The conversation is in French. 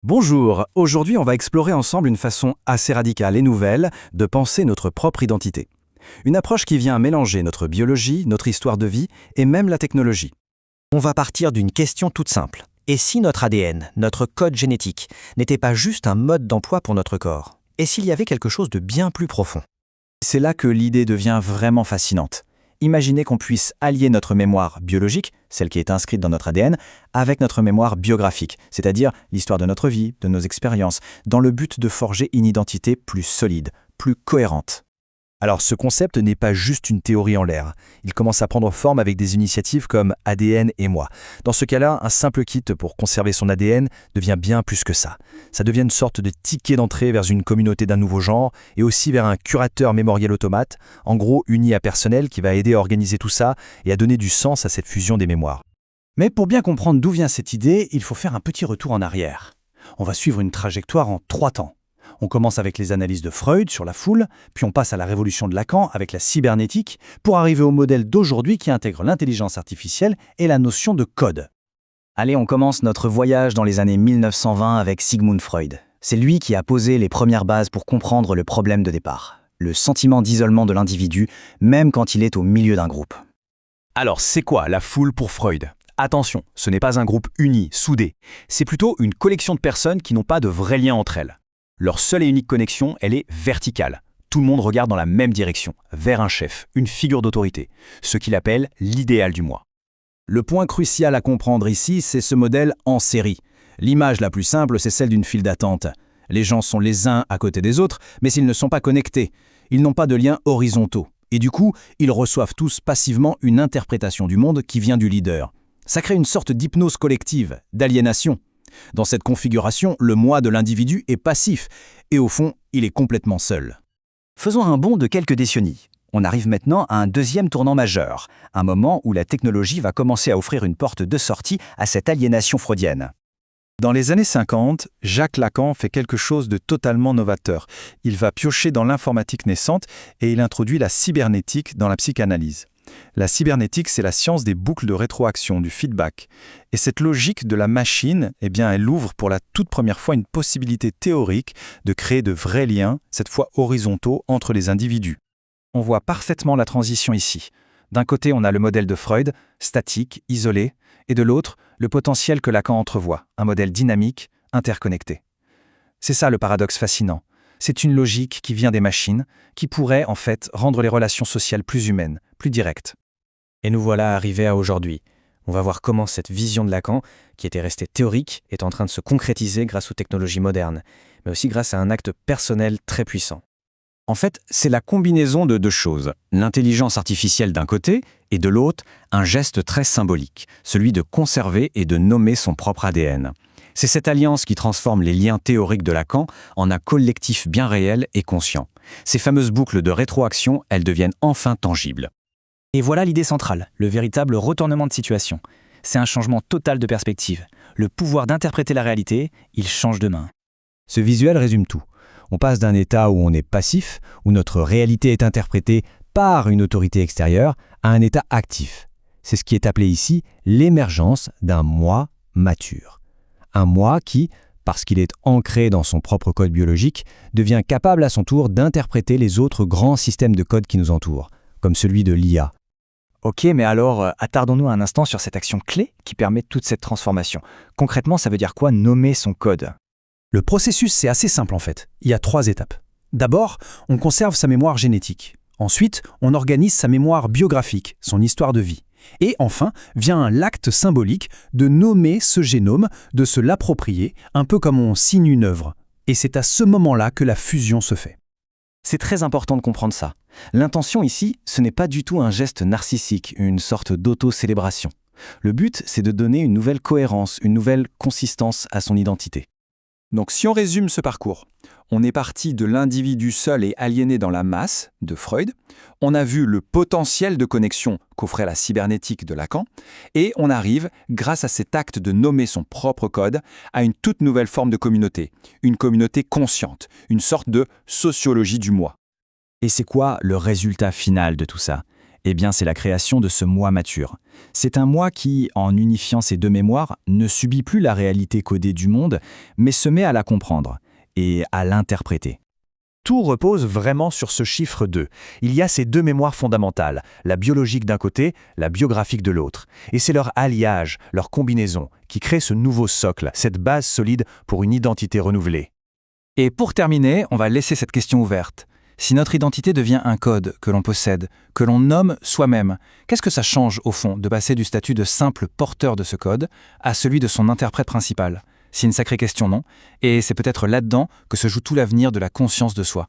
Bonjour, aujourd'hui on va explorer ensemble une façon assez radicale et nouvelle de penser notre propre identité. Une approche qui vient mélanger notre biologie, notre histoire de vie et même la technologie. On va partir d'une question toute simple. Et si notre ADN, notre code génétique, n'était pas juste un mode d'emploi pour notre corps? Et s'il y avait quelque chose de bien plus profond? C'est là que l'idée devient vraiment fascinante. Imaginez qu'on puisse allier notre mémoire biologique, celle qui est inscrite dans notre ADN, avec notre mémoire biographique, c'est-à-dire l'histoire de notre vie, de nos expériences, dans le but de forger une identité plus solide, plus cohérente. Alors ce concept n'est pas juste une théorie en l'air. Il commence à prendre forme avec des initiatives comme ADN et moi. Dans ce cas-là, un simple kit pour conserver son ADN devient bien plus que ça. Ça devient une sorte de ticket d'entrée vers une communauté d'un nouveau genre et aussi vers un curateur mémoriel automate, en gros uni à personnel qui va aider à organiser tout ça et à donner du sens à cette fusion des mémoires. Mais pour bien comprendre d'où vient cette idée, il faut faire un petit retour en arrière. On va suivre une trajectoire en 3 temps. On commence avec les analyses de Freud sur la foule, puis on passe à la révolution de Lacan avec la cybernétique, pour arriver au modèle d'aujourd'hui qui intègre l'intelligence artificielle et la notion de code. Allez, on commence notre voyage dans les années 1920 avec Sigmund Freud. C'est lui qui a posé les premières bases pour comprendre le problème de départ, le sentiment d'isolement de l'individu, même quand il est au milieu d'un groupe. Alors c'est quoi la foule pour Freud ? Attention, ce n'est pas un groupe uni, soudé. C'est plutôt une collection de personnes qui n'ont pas de vrai lien entre elles. Leur seule et unique connexion, elle est verticale. Tout le monde regarde dans la même direction, vers un chef, une figure d'autorité, ce qu'il appelle l'idéal du moi. Le point crucial à comprendre ici, c'est ce modèle en série. L'image la plus simple, c'est celle d'une file d'attente. Les gens sont les uns à côté des autres, mais s'ils ne sont pas connectés, ils n'ont pas de liens horizontaux. Et du coup, ils reçoivent tous passivement une interprétation du monde qui vient du leader. Ça crée une sorte d'hypnose collective, d'aliénation. Dans cette configuration, le moi de l'individu est passif, et au fond, il est complètement seul. Faisons un bond de quelques décennies. On arrive maintenant à un deuxième tournant majeur, un moment où la technologie va commencer à offrir une porte de sortie à cette aliénation freudienne. Dans les années 50, Jacques Lacan fait quelque chose de totalement novateur. Il va piocher dans l'informatique naissante et il introduit la cybernétique dans la psychanalyse. La cybernétique, c'est la science des boucles de rétroaction, du feedback. Et cette logique de la machine, elle ouvre pour la toute première fois une possibilité théorique de créer de vrais liens, cette fois horizontaux, entre les individus. On voit parfaitement la transition ici. D'un côté, on a le modèle de Freud, statique, isolé, et de l'autre, le potentiel que Lacan entrevoit, un modèle dynamique, interconnecté. C'est ça le paradoxe fascinant. C'est une logique qui vient des machines, qui pourrait en fait rendre les relations sociales plus humaines, plus directes. Et nous voilà arrivés à aujourd'hui. On va voir comment cette vision de Lacan, qui était restée théorique, est en train de se concrétiser grâce aux technologies modernes, mais aussi grâce à un acte personnel très puissant. En fait, c'est la combinaison de deux choses. L'intelligence artificielle d'un côté, et de l'autre, un geste très symbolique, celui de conserver et de nommer son propre ADN. C'est cette alliance qui transforme les liens théoriques de Lacan en un collectif bien réel et conscient. Ces fameuses boucles de rétroaction, elles deviennent enfin tangibles. Et voilà l'idée centrale, le véritable retournement de situation. C'est un changement total de perspective. Le pouvoir d'interpréter la réalité, il change de main. Ce visuel résume tout. On passe d'un état où on est passif, où notre réalité est interprétée par une autorité extérieure, à un état actif. C'est ce qui est appelé ici l'émergence d'un moi mature. Un moi qui, parce qu'il est ancré dans son propre code biologique, devient capable à son tour d'interpréter les autres grands systèmes de code qui nous entourent, comme celui de l'IA. Ok, mais alors, attardons-nous un instant sur cette action clé qui permet toute cette transformation. Concrètement, ça veut dire quoi nommer son code ? Le processus, c'est assez simple en fait. Il y a 3 étapes. D'abord, on conserve sa mémoire génétique. Ensuite, on organise sa mémoire biographique, son histoire de vie. Et enfin, vient l'acte symbolique de nommer ce génome, de se l'approprier, un peu comme on signe une œuvre. Et c'est à ce moment-là que la fusion se fait. C'est très important de comprendre ça. L'intention ici, ce n'est pas du tout un geste narcissique, une sorte d'auto-célébration. Le but, c'est de donner une nouvelle cohérence, une nouvelle consistance à son identité. Donc si on résume ce parcours, on est parti de l'individu seul et aliéné dans la masse, de Freud, on a vu le potentiel de connexion qu'offrait la cybernétique de Lacan, et on arrive, grâce à cet acte de nommer son propre code, à une toute nouvelle forme de communauté, une communauté consciente, une sorte de sociologie du moi. Et c'est quoi le résultat final de tout ça ? Eh bien, c'est la création de ce moi mature. C'est un moi qui, en unifiant ces deux mémoires, ne subit plus la réalité codée du monde, mais se met à la comprendre et à l'interpréter. Tout repose vraiment sur ce chiffre 2. Il y a ces deux mémoires fondamentales, la biologique d'un côté, la biographique de l'autre. Et c'est leur alliage, leur combinaison, qui crée ce nouveau socle, cette base solide pour une identité renouvelée. Et pour terminer, on va laisser cette question ouverte. Si notre identité devient un code que l'on possède, que l'on nomme soi-même, qu'est-ce que ça change au fond de passer du statut de simple porteur de ce code à celui de son interprète principal ? C'est une sacrée question, non ? Et c'est peut-être là-dedans que se joue tout l'avenir de la conscience de soi.